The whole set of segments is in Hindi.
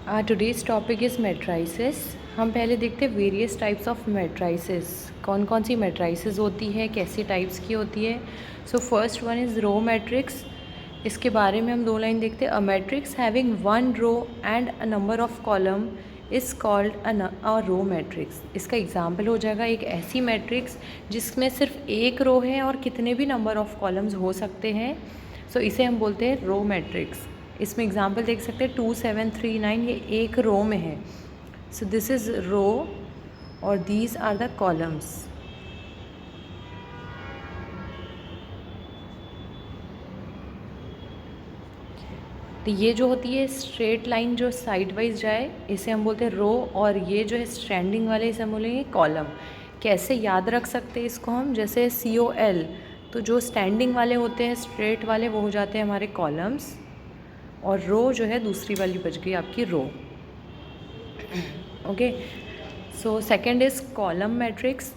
Today's topic is matrices. हम पहले देखते हैं वेरियस टाइप्स ऑफ मैट्राइसेस, कौन कौन सी मैट्राइसेस होती है, कैसी टाइप्स की होती है। So first one is row matrix. इसके बारे में हम दो लाइन देखते हैं। A matrix having one row and a number of column is called a row matrix. इसका एग्जाम्पल हो जाएगा एक ऐसी मैट्रिक्स जिसमें सिर्फ एक रो है और कितने भी नंबर ऑफ कॉलम्स हो सकते हैं। सो इसे हम बोलते हैं रो मैट्रिक्स। इसमें एग्जाम्पल देख सकते हैं 2 7 3 9, ये एक रो में है। सो दिस इज़ रो और दीज आर द कॉलम्स। तो ये जो होती है स्ट्रेट लाइन जो साइड वाइज जाए इसे हम बोलते हैं रो, और ये जो है स्टैंडिंग वाले इसे हम बोलेंगे कॉलम। कैसे याद रख सकते हैं इसको हम, जैसे COL, तो जो स्टैंडिंग वाले होते हैं स्ट्रेट वाले वो हो जाते हैं हमारे कॉलम्स, और रो जो है दूसरी वाली बच गई आपकी row. Okay, so second is column matrix.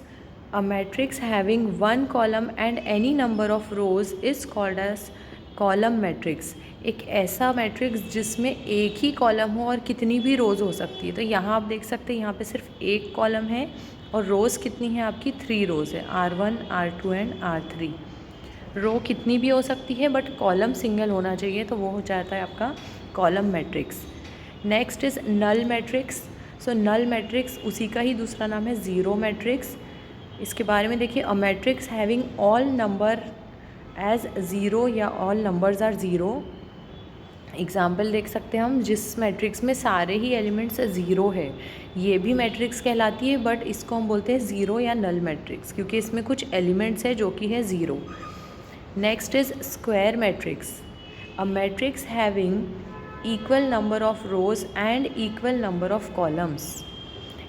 A matrix having one column and any number of rows is called as column matrix. एक ऐसा मैट्रिक्स जिसमें एक ही कॉलम हो और कितनी भी रोज़ हो सकती है। तो यहाँ आप देख सकते हैं यहाँ पे सिर्फ एक कॉलम है और रोज़ कितनी है आपकी 3 रोज़ है, R1 R2 एंड R3। रो कितनी भी हो सकती है बट कॉलम सिंगल होना चाहिए, तो वो हो जाता है आपका column matrix. Next is null matrix. So null matrix उसी का ही दूसरा नाम है ज़ीरो मैट्रिक्स। इसके बारे में देखिए, a matrix having all number as zero या all numbers are zero. Example देख सकते हैं हम, जिस मैट्रिक्स में सारे ही एलिमेंट्स ज़ीरो है ये भी मैट्रिक्स कहलाती है, बट इसको हम बोलते हैं ज़ीरो या नल मैट्रिक्स क्योंकि इसमें कुछ एलिमेंट्स है जो कि है zero. Next is square matrix. A matrix having equal number of rose and equal number of columns.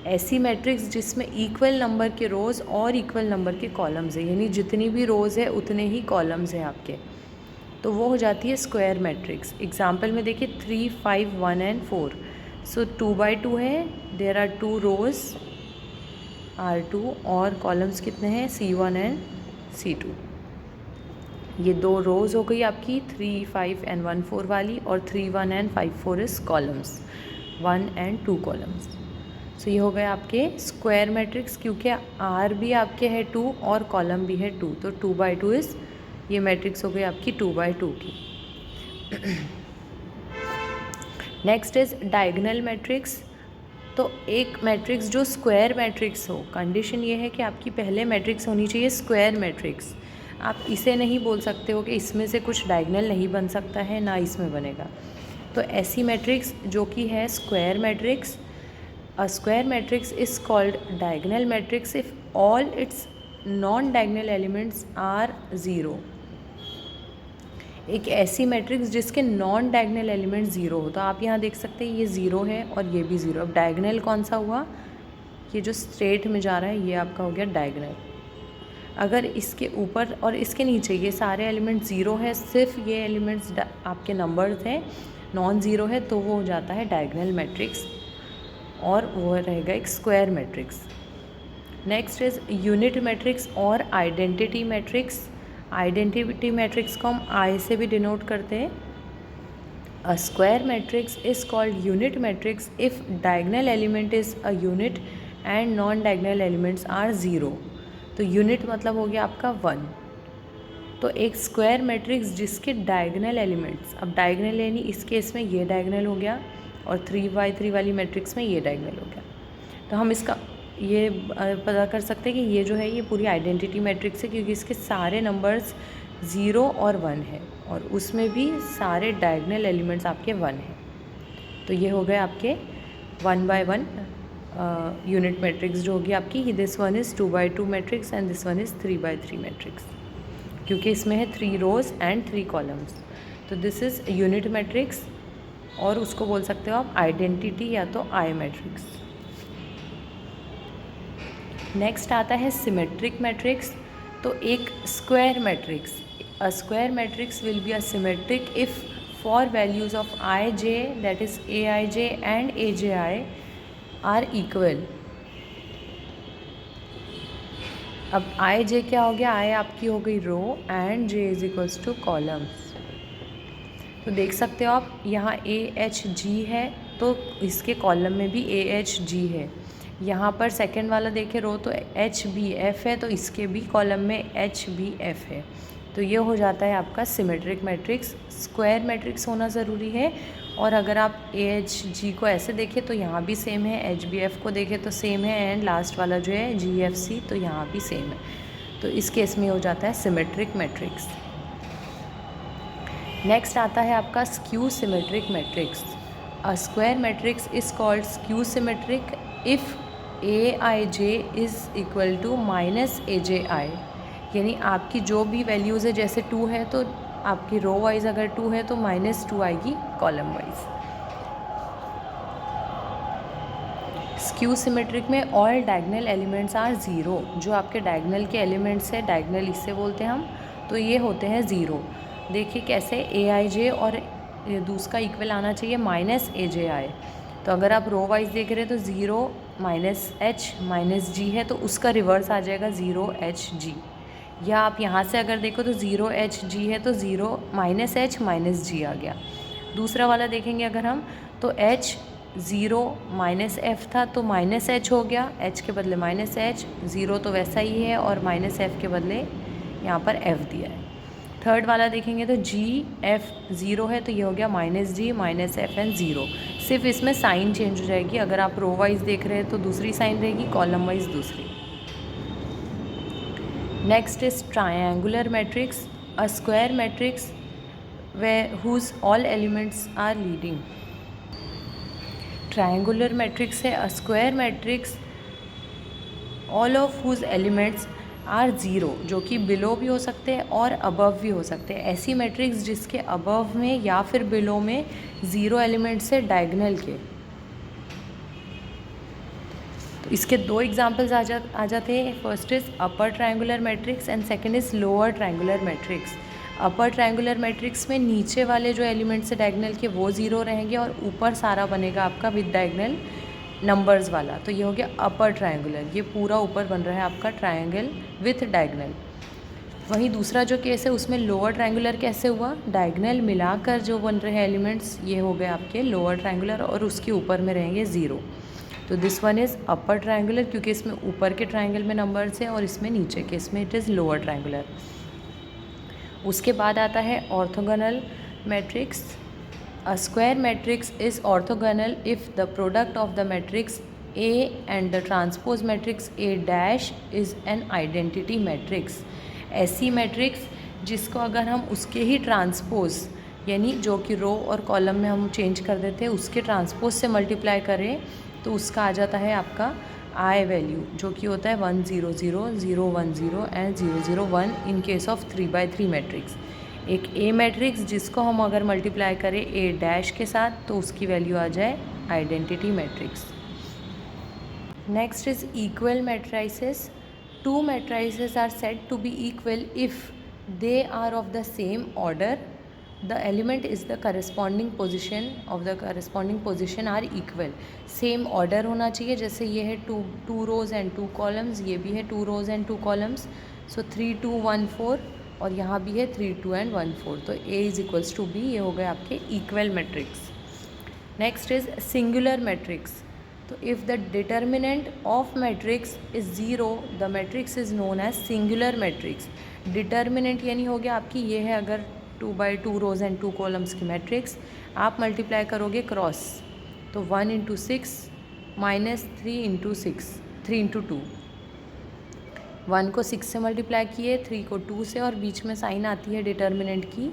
ऐसी मैट्रिक्स जिसमें इक्वल नंबर के रोज़ और इक्वल नंबर के कॉलम्स है, यानी जितनी भी रोज़ है उतने ही कॉलम्स हैं आपके, तो वो हो जाती है स्क्वायर मैट्रिक्स। एग्जाम्पल में देखिए 3 5 1 एंड 4। सो 2x2 है, देयर आर 2 रोज़ R2 और कॉलम्स कितने हैं C1 एंड C2। ये दो रोज़ हो गई आपकी 3 5 एंड 1 4 वाली, और 3 1 and 5 4 is columns, 1 and 2 columns. So ये हो गए आपके स्क्वायर मैट्रिक्स, क्योंकि R भी आपके है 2 और कॉलम भी है 2, तो 2x2 इज़, ये मैट्रिक्स हो गई आपकी 2x2 की। Next is diagonal matrix. तो एक मैट्रिक्स जो स्क्वायर मैट्रिक्स हो, कंडीशन ये है कि आपकी पहले मैट्रिक्स होनी चाहिए स्क्वायर मैट्रिक्स। आप इसे नहीं बोल सकते हो कि इसमें से कुछ डायगोनल नहीं बन सकता है, ना इसमें बनेगा। तो ऐसी मैट्रिक्स जो कि है square matrix. A square matrix is called diagonal matrix if all its non diagonal elements are zero. एक ऐसी मैट्रिक्स जिसके नॉन डायगोनल एलिमेंट ज़ीरो हो, तो आप यहाँ देख सकते हैं ये ज़ीरो है और ये भी ज़ीरो। अब डायगोनल कौन सा हुआ, ये जो स्ट्रेट में जा रहा है ये आपका हो गया डायगोनल। अगर इसके ऊपर और इसके नीचे ये सारे एलिमेंट ज़ीरो है, सिर्फ ये एलिमेंट्स आपके नंबर्स हैं नॉन ज़ीरो है, तो वो हो जाता है डायगोनल मैट्रिक्स और वो रहेगा एक square matrix. Next is unit matrix और आइडेंटिटी मैट्रिक्स। आइडेंटिटी मैट्रिक्स को हम आई से भी डिनोट करते हैं। A square matrix is called unit matrix if diagonal element is a unit and non diagonal elements are zero. तो यूनिट मतलब हो गया आपका 1। तो एक स्क्वायर मैट्रिक्स जिसके डायगोनल एलिमेंट्स, अब डायगोनल यानी इस केस में ये डायगोनल हो गया और 3x3 वाली मैट्रिक्स में ये डायगोनल हो गया, तो हम इसका ये पता कर सकते हैं कि ये जो है ये पूरी आइडेंटिटी मैट्रिक्स है क्योंकि इसके सारे नंबर्स 0 और 1 है और उसमें भी सारे डायगोनल एलिमेंट्स आपके 1 हैं। तो ये हो गए आपके 1x1 यूनिट मैट्रिक्स जो होगी आपकी। This one is 2x2 matrix and this one is 3x3 matrix, क्योंकि इसमें है 3 रोज़ एंड 3 कॉलम्स। तो दिस इज़ यूनिट मैट्रिक्स, और उसको बोल सकते हो आप आइडेंटिटी या तो आई मैट्रिक्स। नेक्स्ट आता है सिमेट्रिक मैट्रिक्स। तो एक square matrix, a square matrix will be a symmetric if for values of I J, that is a I J and A J I R equal. अब आई जे क्या हो गया, आई आपकी हो गई row and J is equals to columns. तो देख सकते हो आप यहाँ AHG है तो इसके कॉलम में भी AHG है। यहाँ पर सेकंड वाला देखें रो तो HBF है तो इसके भी कॉलम में HBF है। तो ये हो जाता है आपका सिमेट्रिक मैट्रिक्स। स्क्वायर मैट्रिक्स होना ज़रूरी है। और अगर आप AHG को ऐसे देखें तो यहाँ भी सेम है, HBF को देखें तो सेम है, एंड लास्ट वाला जो है GFC तो यहाँ भी सेम है। तो इस केस में हो जाता है सिमेट्रिक मैट्रिक्स। नेक्स्ट आता है आपका skew symmetric matrix. A square matrix is called skew symmetric if AIJ is equal to minus AJI, यानी आपकी जो भी वैल्यूज़ है, जैसे 2 है तो आपकी रो वाइज अगर 2 है तो -2 आएगी कॉलम वाइज। स्क्यू सिमेट्रिक में all diagonal elements are zero. जो आपके डायगनल के एलिमेंट्स है, डायगनल इससे बोलते हैं हम, तो ये होते हैं ज़ीरो। देखिए कैसे AIJ और दूसरा इक्वल आना चाहिए -AJI। तो अगर आप रो वाइज देख रहे हैं तो 0 -H -G है तो उसका रिवर्स आ जाएगा 0HG। या आप यहाँ से अगर देखो तो 0HG है तो 0 -H -G आ गया। दूसरा वाला देखेंगे अगर हम तो H 0 -F था तो -H हो गया, H के बदले -H, 0 तो वैसा ही है और -F के बदले यहाँ पर F दिया है। थर्ड वाला देखेंगे तो GF 0 है तो ये हो गया -G -F एंड 0। सिर्फ इसमें साइन चेंज हो जाएगी। अगर आप रो वाइज देख रहे हैं तो दूसरी साइन रहेगी, कॉलम वाइज दूसरी। Next is triangular matrix, a square matrix whose all elements are leading। Triangular matrix है a square matrix all of whose elements are zero, जो कि बिलो भी हो सकते हैं और अबव भी हो सकते हैं। ऐसी मैट्रिक्स जिसके अबव में या फिर बिलो में ज़ीरो एलिमेंट्स है डायगनल के। तो इसके दो एग्जांपल्स आ जाते हैं। First is upper triangular matrix and second is lower triangular matrix. Upper triangular matrix में नीचे वाले जो एलिमेंट्स है डायगनल के वो ज़ीरो रहेंगे और ऊपर सारा बनेगा आपका विद डायगनल नंबर्स वाला। तो ये हो गया अपर ट्रायंगुलर, ये पूरा ऊपर बन रहा है आपका ट्रायंगल विथ डायगनल। वहीं दूसरा जो केस है उसमें लोअर ट्रायंगुलर कैसे हुआ, डायगनल मिलाकर जो बन रहे हैं एलिमेंट्स ये हो गए आपके लोअर ट्रायंगुलर और उसके ऊपर में रहेंगे ज़ीरो। तो this one is upper triangular क्योंकि इसमें ऊपर के ट्रायंगल में नंबर्स हैं और इसमें नीचे के इसमें इट इज़ लोअर ट्रायंगुलर। उसके बाद आता है orthogonal matrix. A square matrix is orthogonal if the product of the matrix A and the transpose matrix A dash is an identity matrix। ऐसी मैट्रिक्स जिसको अगर हम उसके ही ट्रांसपोज यानी जो कि रो और कॉलम में हम चेंज कर देते हैं उसके ट्रांसपोज से मल्टीप्लाई करें तो उसका आ जाता है आपका I वैल्यू, जो कि होता है 1 0 0 0 1 0 and 0 0 1 in case of 3x3 matrix. एक ए मैट्रिक्स जिसको हम अगर मल्टीप्लाई करें ए डैश के साथ तो उसकी वैल्यू आ जाए identity matrix. Next is equal matrices. Two matrices are said to be equal if they are of the same order, the element is the corresponding position of the corresponding position are equal. Same order होना चाहिए, जैसे ये है टू रोज एंड 2 कॉलम्स, ये भी है 2 रोज एंड 2 कॉलम्स। सो 3 2 1 4 और यहाँ भी है 3 2 एंड 1 4। तो A is equals to B, ये हो गए आपके equal matrix. Next is singular matrix. तो if the determinant of matrix is zero the matrix is known as singular matrix. Determinant यानी हो गया आपकी ये है अगर 2x2 रोज एंड 2 कॉलम्स की मैट्रिक्स, आप मल्टीप्लाई करोगे क्रॉस तो 1 × 6 -3 × 6 3 × 2। 1 को 6 से मल्टीप्लाई किए, 3 को 2 से, और बीच में साइन आती है डिटर्मिनेंट की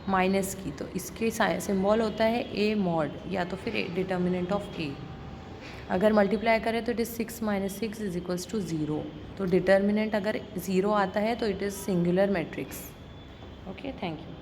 माइनस की, तो इसके सिंबल होता है ए मॉड या तो फिर डिटर्मिनेंट ऑफ ए। अगर मल्टीप्लाई करें तो it is 6 - 6 is equals to 0। तो डिटर्मिनेंट अगर 0 आता है तो it is singular matrix. Okay, thank you.